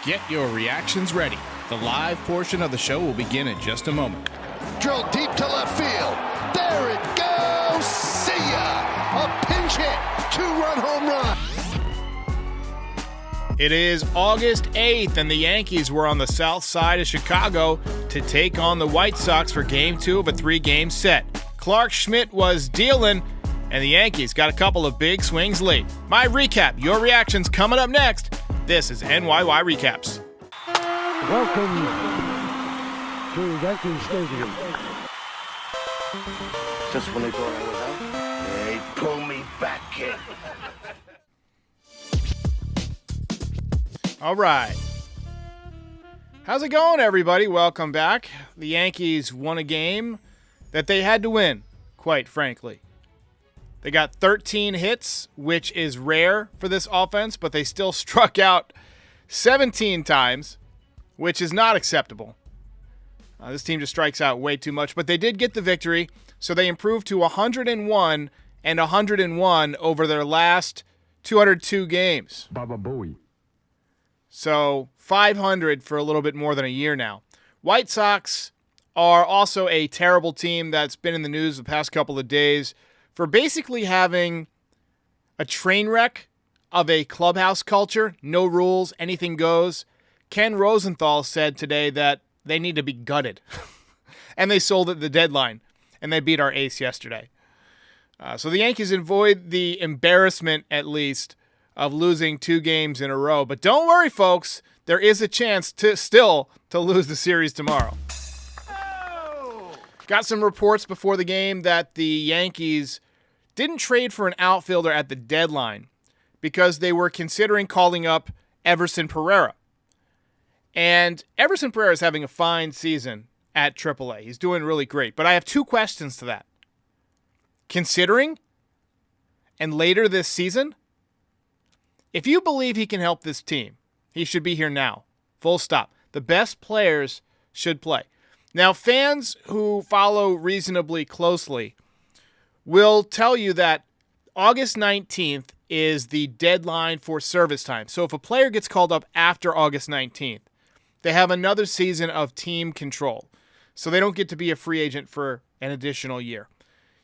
Get your reactions ready. The live portion of the show will begin in just a moment. Drilled deep to left field. There it goes. See ya. A pinch hit. 2-run home run. It is August 8th, and the Yankees were on the south side of Chicago to take on the White Sox for Game 2 of a 3-game set. Clark Schmidt was dealing, and the Yankees got a couple of big swings late. My recap, your reactions coming up next. This is NYY Recaps. Welcome to Yankee Stadium. Just when they thought I was out, they pull me back in. All right. How's it going, everybody? Welcome back. The Yankees won a game that they had to win, quite frankly. They got 13 hits, which is rare for this offense, but they still struck out 17 times, which is not acceptable. This team just strikes out way too much, but they did get the victory, so they improved to 101 and 101 over their last 202 games. Baba Booey. So 500 for a little bit more than a year now. White Sox are also a terrible team that's been in the news the past couple of days for basically having a train wreck of a clubhouse culture, no rules, anything goes. Ken Rosenthal said today that they need to be gutted. And they sold at the deadline, and they beat our ace yesterday. So the Yankees avoid the embarrassment, at least, of losing 2 games in a row. But don't worry, folks. There is a chance to lose the series tomorrow. Got some reports before the game that the Yankees didn't trade for an outfielder at the deadline because they were considering calling up Everson Pereira. And Everson Pereira is having a fine season at AAA. He's doing really great. But I have 2 questions to that. Considering and later this season, if you believe he can help this team, he should be here now. Full stop. The best players should play. Now, fans who follow reasonably closely will tell you that August 19th is the deadline for service time. So if a player gets called up after August 19th, they have another season of team control. So they don't get to be a free agent for an additional year.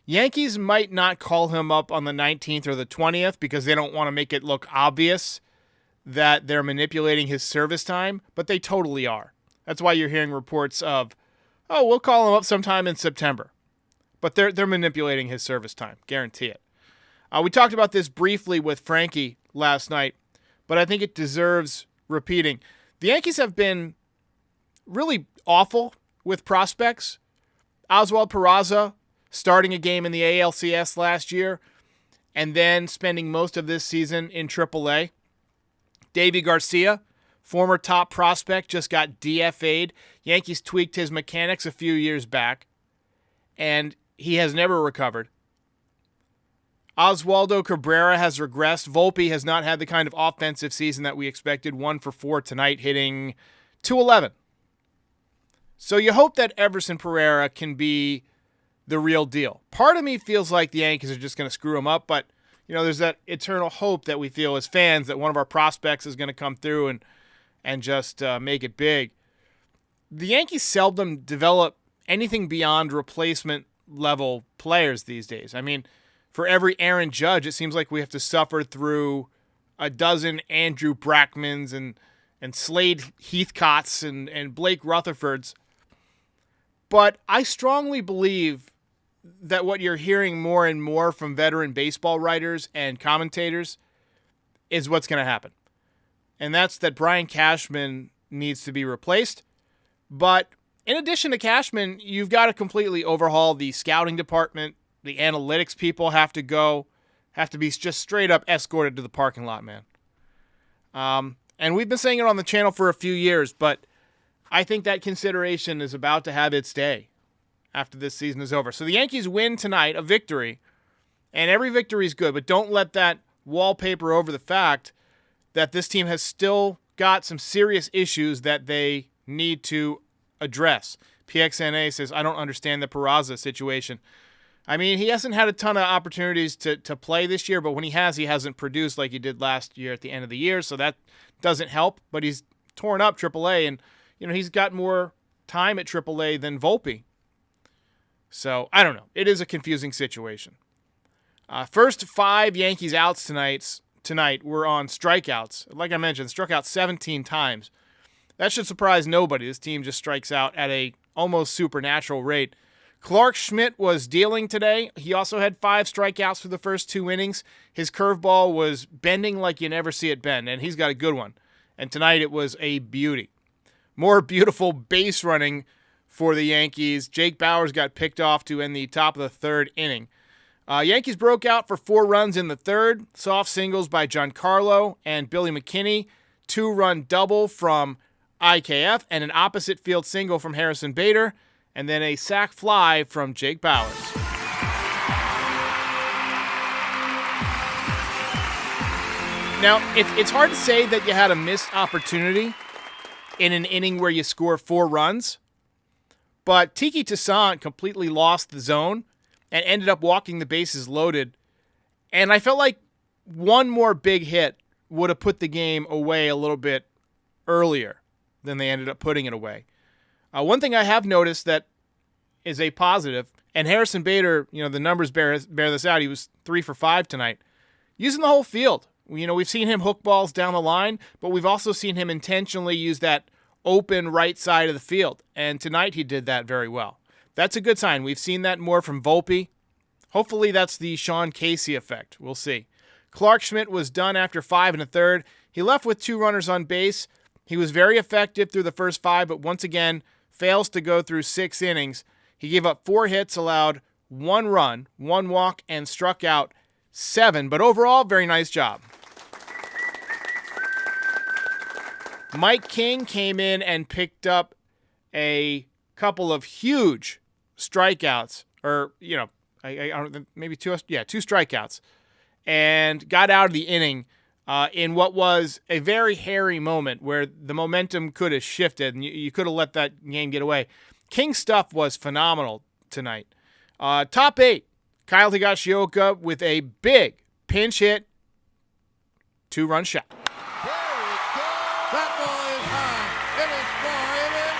Yankees might not call him up on the 19th or the 20th because they don't want to make it look obvious that they're manipulating his service time, but they totally are. That's why you're hearing reports of, oh, we'll call him up sometime in September. But they're manipulating his service time, guarantee it. We talked about this briefly with Frankie last night, but I think it deserves repeating. The Yankees have been really awful with prospects. Oswald Peraza starting a game in the ALCS last year, and then spending most of this season in AAA. Davy Garcia, former top prospect, just got DFA'd. Yankees tweaked his mechanics a few years back, and he has never recovered. Oswaldo Cabrera has regressed. Volpe has not had the kind of offensive season that we expected. 1 for 4 tonight, hitting .211. So you hope that Everson Pereira can be the real deal. Part of me feels like the Yankees are just going to screw him up, but there's that eternal hope that we feel as fans that one of our prospects is going to come through and just make it big. The Yankees seldom develop anything beyond replacement level players these days. I mean, for every Aaron Judge, it seems like we have to suffer through a dozen Andrew Brackmans and Slade Heathcotts and Blake Rutherfords. But I strongly believe that what you're hearing more and more from veteran baseball writers and commentators is what's going to happen. And that's that Brian Cashman needs to be replaced. But in addition to Cashman, you've got to completely overhaul the scouting department. The analytics people have to be just straight up escorted to the parking lot, man. And we've been saying it on the channel for a few years, but I think that consideration is about to have its day after this season is over. So the Yankees win tonight, a victory, and every victory is good, but don't let that wallpaper over the fact that this team has still got some serious issues that they need to address. PXNA says, I don't understand the Peraza situation. I mean, he hasn't had a ton of opportunities to play this year, but when he hasn't produced like he did last year at the end of the year, so that doesn't help. But he's torn up AAA, and he's got more time at AAA than Volpe. So I don't know. It is a confusing situation. First 5 Yankees outs tonight were on strikeouts. Like I mentioned, struck out 17 times. That should surprise nobody. This team just strikes out at a almost supernatural rate. Clark Schmidt was dealing today. He also had 5 strikeouts for the first 2 innings. His curveball was bending like you never see it bend, and he's got a good one. And tonight it was a beauty. More beautiful base running for the Yankees. Jake Bauers got picked off to end the top of the 3rd inning. Yankees broke out for 4 runs in the 3rd. Soft singles by Giancarlo and Billy McKinney. 2-run double from IKF and an opposite field single from Harrison Bader, and then a sac fly from Jake Bauers. Now, it's hard to say that you had a missed opportunity in an inning where you score 4 runs, but Tiki Toussaint completely lost the zone and ended up walking the bases loaded, and I felt like one more big hit would have put the game away a little bit earlier than they ended up putting it away. One thing I have noticed that is a positive, and Harrison Bader, the numbers bear this out. He was 3 for 5 tonight, using the whole field. We've seen him hook balls down the line, but we've also seen him intentionally use that open right side of the field, and tonight he did that very well. That's a good sign. We've seen that more from Volpe. Hopefully that's the Sean Casey effect. We'll see. Clark Schmidt was done after 5 1/3. He left with 2 runners on base. He was very effective through the first 5, but once again, fails to go through 6 innings. He gave up 4 hits, allowed 1 run, 1 walk, and struck out 7. But overall, very nice job. Mike King came in and picked up a couple of huge strikeouts, or, I don't, maybe 2 strikeouts, and got out of the inning in what was a very hairy moment where the momentum could have shifted and you could have let that game get away. King's stuff was phenomenal tonight. Top 8, Kyle Higashioka with a big pinch hit, 2-run shot. There it goes. That ball is high. It is far. It is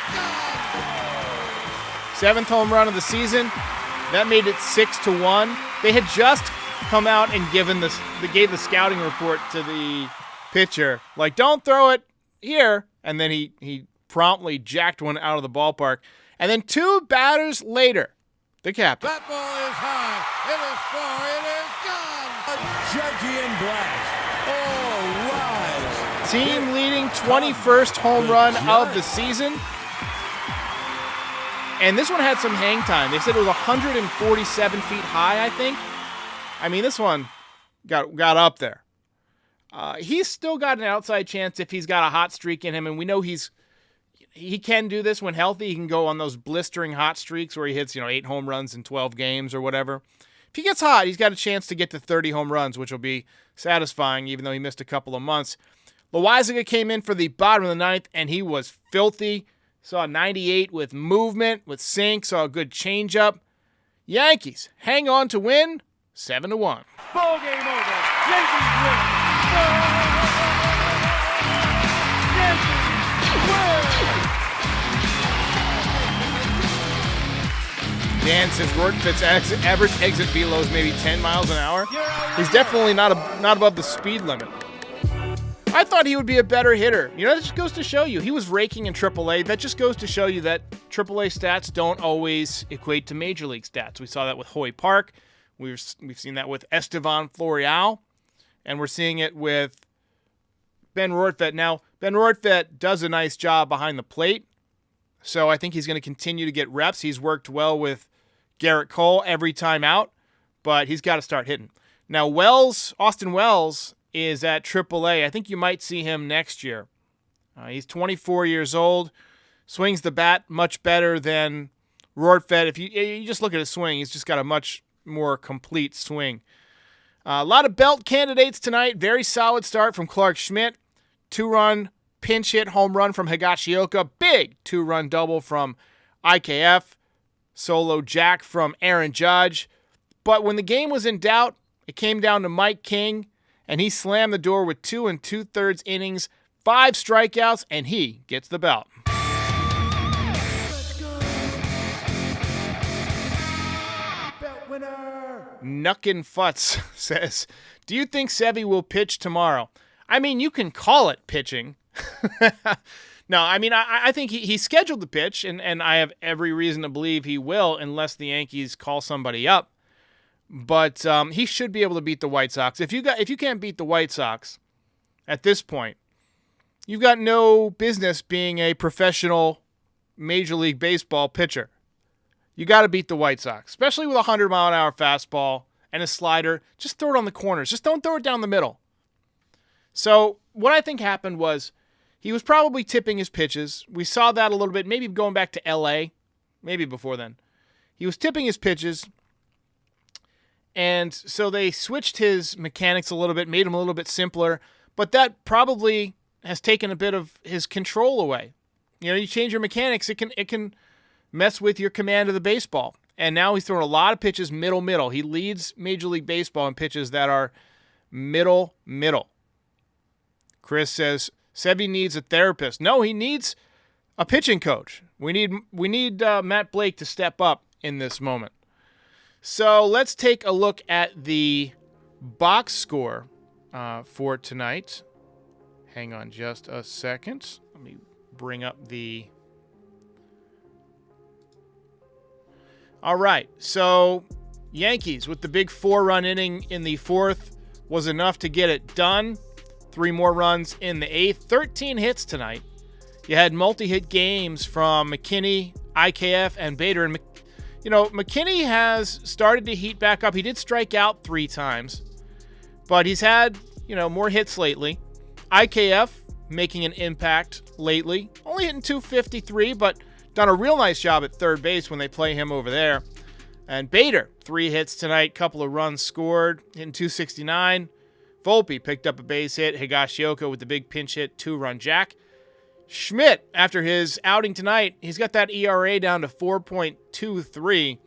gone. 7th home run of the season. That made it 6-1. They had just come out and gave the scouting report to the pitcher, like, don't throw it here. And then he promptly jacked one out of the ballpark. And then 2 batters later, the captain. That ball is high. It is far. It is gone. A Judgy and Black. All rise. Team leading 21st home run of the season. And this one had some hang time. They said it was 147 feet high, I think. I mean, this one got up there. He's still got an outside chance if he's got a hot streak in him, and we know he can do this when healthy. He can go on those blistering hot streaks where he hits 8 home runs in 12 games or whatever. If he gets hot, he's got a chance to get to 30 home runs, which will be satisfying, even though he missed a couple of months. Loaisiga came in for the bottom of the 9th, and he was filthy. Saw 98 with movement, with sink, saw a good changeup. Yankees hang on to win 7-1. Ball game over. Yankees win. Dan, since Rortfit's average exit velo is maybe 10 miles an hour, he's definitely not above the speed limit. I thought he would be a better hitter. That just goes to show you. He was raking in AAA. That just goes to show you that AAA stats don't always equate to Major League stats. We saw that with Hoy Park. We've seen that with Estevan Florial. And we're seeing it with Ben Rortvedt. Now, Ben Rortvedt does a nice job behind the plate. So I think he's going to continue to get reps. He's worked well with Garrett Cole every time out. But he's got to start hitting. Now, Austin Wells is at AAA. I think you might see him next year. He's 24 years old, swings the bat much better than Rortvedt. If you just look at his swing, he's just got a much more complete swing. A lot of belt candidates tonight. Very solid start from Clark Schmidt. 2-run pinch hit home run from Higashioka. Big 2-run double from IKF. Solo jack from Aaron Judge. But when the game was in doubt, it came down to Mike King, and he slammed the door with 2 2/3 innings, 5 strikeouts, and he gets the belt. Nuckin Futz says, do you think Sevy will pitch tomorrow? I mean, you can call it pitching. No, I mean, I think he's scheduled to pitch, and I have every reason to believe he will unless the Yankees call somebody up. But he should be able to beat the White Sox. If you can't beat the White Sox at this point, you've got no business being a professional Major League Baseball pitcher. You got to beat the White Sox, especially with a 100-mile-an-hour fastball and a slider. Just throw it on the corners. Just don't throw it down the middle. So what I think happened was he was probably tipping his pitches. We saw that a little bit, maybe going back to L.A., maybe before then. He was tipping his pitches, and so they switched his mechanics a little bit, made him a little bit simpler, but that probably has taken a bit of his control away. You know, you change your mechanics, it can mess with your command of the baseball. And now he's throwing a lot of pitches middle. He leads Major League Baseball in pitches that are middle. Chris says, Sevy needs a therapist. No, he needs a pitching coach. We need Matt Blake to step up in this moment. So let's take a look at the box score for tonight. Hang on just a second. Let me bring up the... All right, so Yankees with the big 4-run inning in the 4th was enough to get it done. 3 more runs in the 8th. 13 hits tonight. You had multi-hit games from McKinney, IKF, and Bader. And, McKinney has started to heat back up. He did strike out 3 times, but he's had, more hits lately. IKF making an impact lately. Only hitting .253, but done a real nice job at third base when they play him over there. And Bader, 3 hits tonight, couple of runs scored, hitting .269. Volpe picked up a base hit. Higashioka with the big pinch hit, 2-run jack. Schmidt, after his outing tonight, he's got that ERA down to 4.23.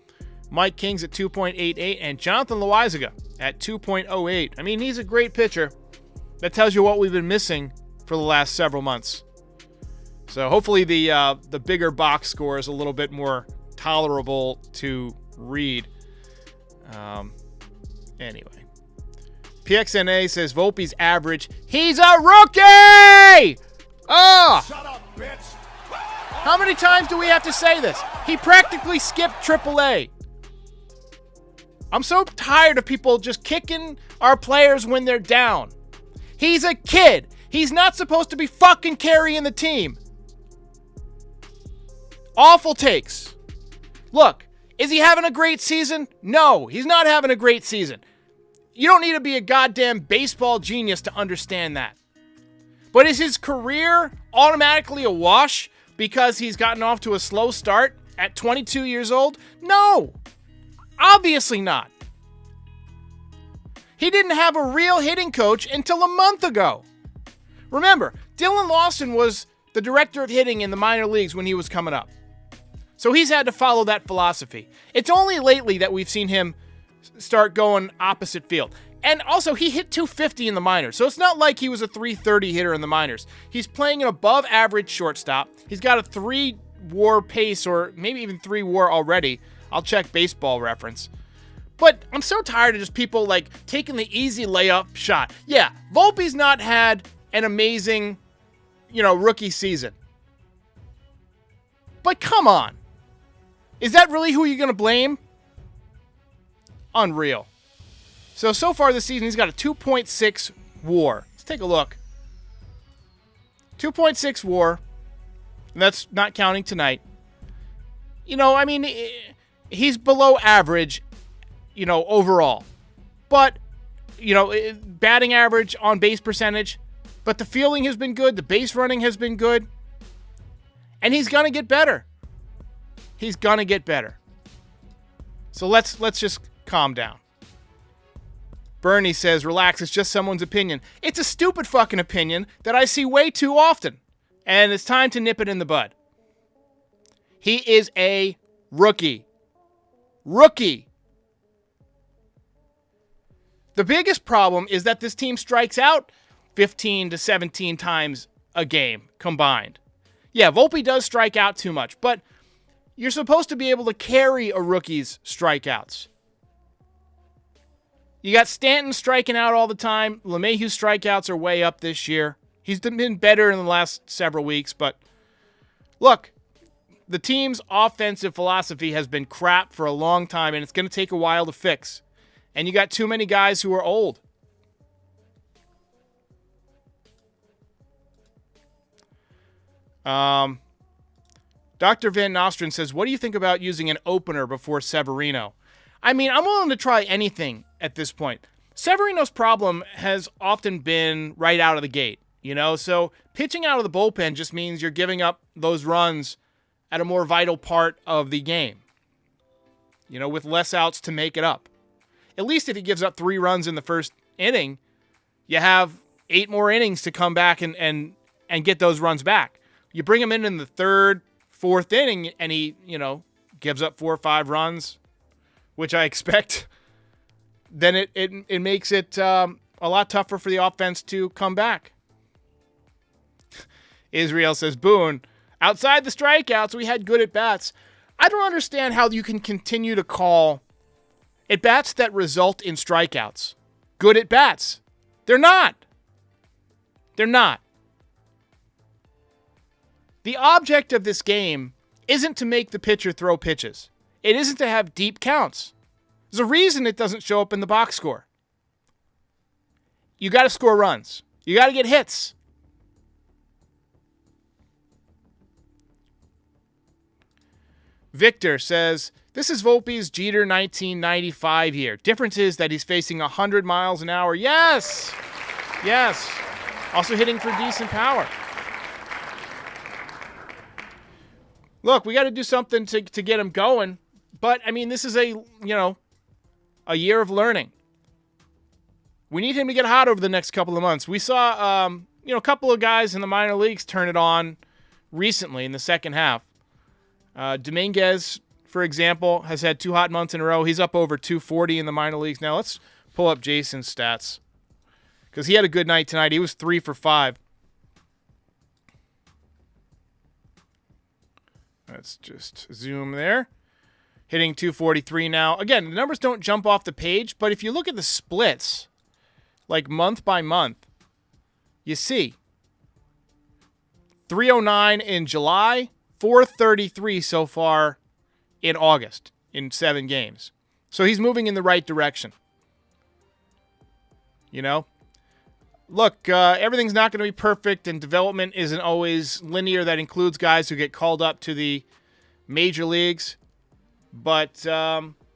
Mike King's at 2.88, and Jonathan Loaizaga at 2.08. I mean, he's a great pitcher. That tells you what we've been missing for the last several months. So hopefully the bigger box score is a little bit more tolerable to read. Anyway. PXNA says Volpe's average. He's a rookie! Oh! Shut up, bitch! How many times do we have to say this? He practically skipped AAA. I'm so tired of people just kicking our players when they're down. He's a kid. He's not supposed to be fucking carrying the team. Awful takes. Look, is he having a great season? No, he's not having a great season. You don't need to be a goddamn baseball genius to understand that. But is his career automatically a wash because he's gotten off to a slow start at 22 years old? No, obviously not. He didn't have a real hitting coach until a month ago. Remember, Dylan Lawson was the director of hitting in the minor leagues when he was coming up. So he's had to follow that philosophy. It's only lately that we've seen him start going opposite field. And also, he hit .250 in the minors, so it's not like he was a .330 hitter in the minors. He's playing an above-average shortstop. He's got a 3-WAR pace, or maybe even 3-WAR already. I'll check Baseball Reference. But I'm so tired of just people, taking the easy layup shot. Yeah, Volpe's not had an amazing, rookie season. But come on. Is that really who you're going to blame? Unreal. So far this season, he's got a 2.6 WAR. Let's take a look. 2.6 WAR. And that's not counting tonight. He's below average, overall. But, batting average, on base percentage. But the fielding has been good. The base running has been good. And he's going to get better. He's going to get better. So let's just calm down. Bernie says, relax, it's just someone's opinion. It's a stupid fucking opinion that I see way too often. And it's time to nip it in the bud. He is a rookie. Rookie. The biggest problem is that this team strikes out 15 to 17 times a game combined. Yeah, Volpe does strike out too much, but you're supposed to be able to carry a rookie's strikeouts. You got Stanton striking out all the time. LeMahieu's strikeouts are way up this year. He's been better in the last several weeks, but look, the team's offensive philosophy has been crap for a long time, and it's going to take a while to fix. And you got too many guys who are old. Dr. Van Nostrand says, what do you think about using an opener before Severino? I mean, I'm willing to try anything at this point. Severino's problem has often been right out of the gate, so pitching out of the bullpen just means you're giving up those runs at a more vital part of the game, with less outs to make it up. At least if he gives up 3 runs in the first inning, you have 8 more innings to come back and get those runs back. You bring him in the 3rd, 4th inning, and he, gives up 4 or 5 runs, which I expect, then it makes it a lot tougher for the offense to come back. Israel says, Boone, outside the strikeouts, we had good at-bats. I don't understand how you can continue to call at-bats that result in strikeouts good at-bats. They're not. They're not. The object of this game isn't to make the pitcher throw pitches. It isn't to have deep counts. There's a reason it doesn't show up in the box score. You got to score runs. You got to get hits. Victor says, this is Volpe's Jeter 1995 year. Difference is that he's facing 100 miles an hour. Yes. Yes. Also hitting for decent power. Look, we got to do something to get him going. But, I mean, this is a year of learning. We need him to get hot over the next couple of months. We saw, a couple of guys in the minor leagues turn it on recently in the second half. Dominguez, for example, has had 2 hot months in a row. He's up over 240 in the minor leagues. Now, let's pull up Jason's stats because he had a good night tonight. He was 3 for 5. Let's just zoom there. Hitting 243 now. Again, the numbers don't jump off the page, but if you look at the splits, like month by month, you see 309 in July, 433 so far in August in 7 games. So he's moving in the right direction. Look, everything's not going to be perfect, and development isn't always linear. That includes guys who get called up to the major leagues. But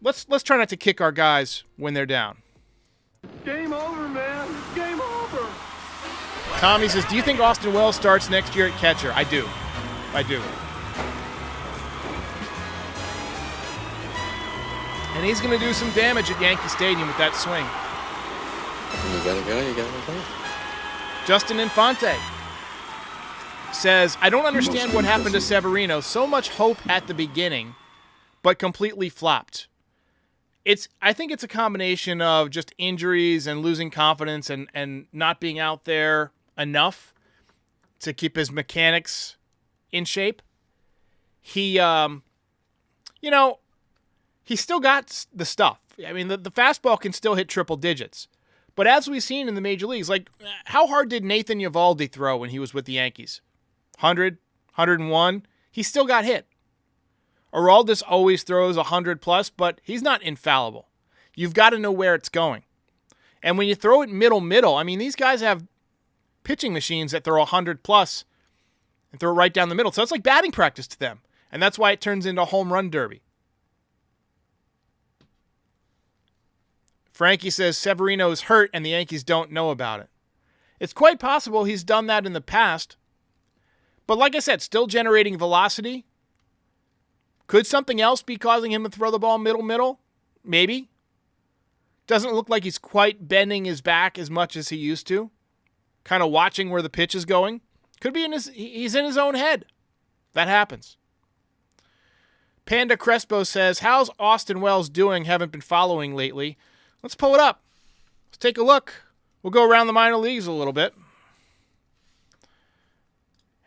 let's try not to kick our guys when they're down. Game over, man. Game over. Tommy says, do you think Austin Wells starts next year at catcher? I do. And he's going to do some damage at Yankee Stadium with that swing. You gotta go. Justin Infante says, I don't understand what happened to Severino. So much hope at the beginning, but completely flopped. I think it's a combination of just injuries and losing confidence and not being out there enough to keep his mechanics in shape. He still got the stuff. I mean, the fastball can still hit triple digits. But as we've seen in the major leagues, like, how hard did Nathan Eovaldi throw when he was with the Yankees? 100, 101? He still got hit. Aroldis always throws 100 plus, but he's not infallible. You've got to know where it's going. And when you throw it middle, I mean, these guys have pitching machines that throw 100 plus and throw it right down the middle. So it's like batting practice to them. And that's why it turns into a home run derby. Frankie says Severino is hurt and the Yankees don't know about it. It's quite possible he's done that in the past. But like I said, still generating velocity. Could something else be causing him to throw the ball middle? Maybe. Doesn't look like he's quite bending his back as much as he used to. Kind of watching where the pitch is going. Could be he's in his own head. That happens. Panda Crespo says, how's Austin Wells doing? Haven't been following lately. Let's pull it up. Let's take a look. We'll go around the minor leagues a little bit.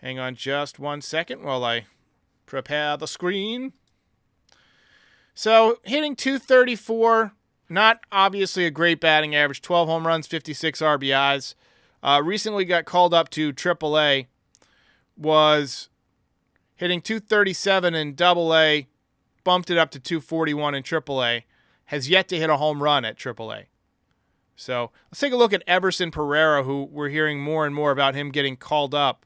Hang on just 1 second while I prepare the screen. So hitting .234, not obviously a great batting average. 12 home runs, 56 RBIs. Recently got called up to AAA. Was hitting .237 in AA. Bumped it up to .241 in AAA. Has yet to hit a home run at AAA. So let's take a look at Everson Pereira, who we're hearing more and more about him getting called up.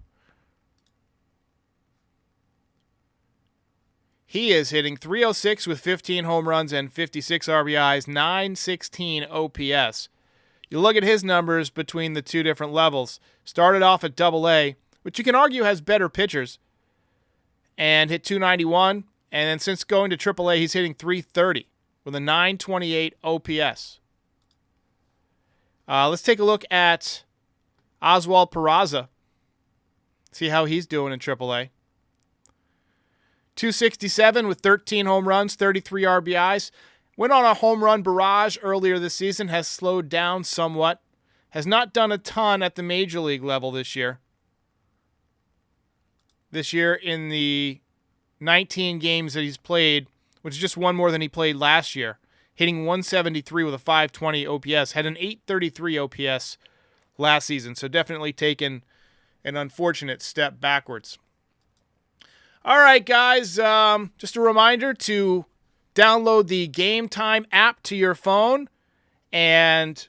He is hitting .306 with 15 home runs and 56 RBIs, .916 OPS. You look at his numbers between the two different levels. Started off at AA, which you can argue has better pitchers, and hit .291. And then since going to AAA, he's hitting .330 with a .928 OPS. Let's take a look at Oswald Peraza. See how he's doing in AAA. .267 with 13 home runs, 33 RBIs. Went on a home run barrage earlier this season, has slowed down somewhat. Has not done a ton at the major league level this year. This year in the 19 games that he's played, which is just one more than he played last year. Hitting .173 with a .520 OPS. Had an .833 OPS last season, so definitely taken an unfortunate step backwards. All right, guys, just a reminder to download the Game Time app to your phone, and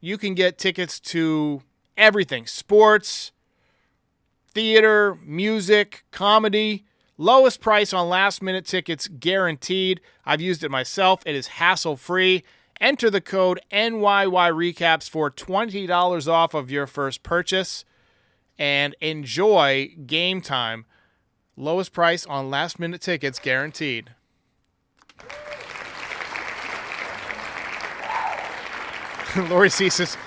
you can get tickets to everything. Sports, theater, music, comedy. Lowest price on last-minute tickets guaranteed. I've used it myself. It is hassle-free. Enter the code NYY Recaps for $20 off of your first purchase, and enjoy Game Time. Lowest price on last-minute tickets guaranteed. Lori C says,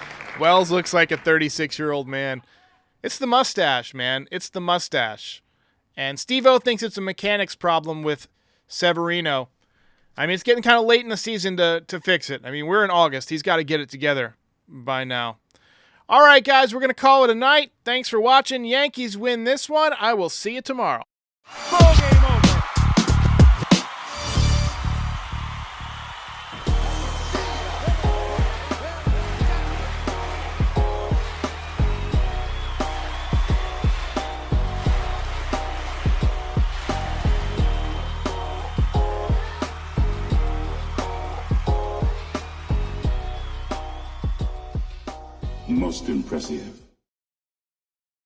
Wells looks like a 36-year-old man. It's the mustache, man. It's the mustache. And Steve-O thinks it's a mechanics problem with Severino. I mean, it's getting kind of late in the season to fix it. I mean, we're in August. He's got to get it together by now. All right, guys, we're going to call it a night. Thanks for watching. Yankees win this one. I will see you tomorrow. Ball game over. Most impressive.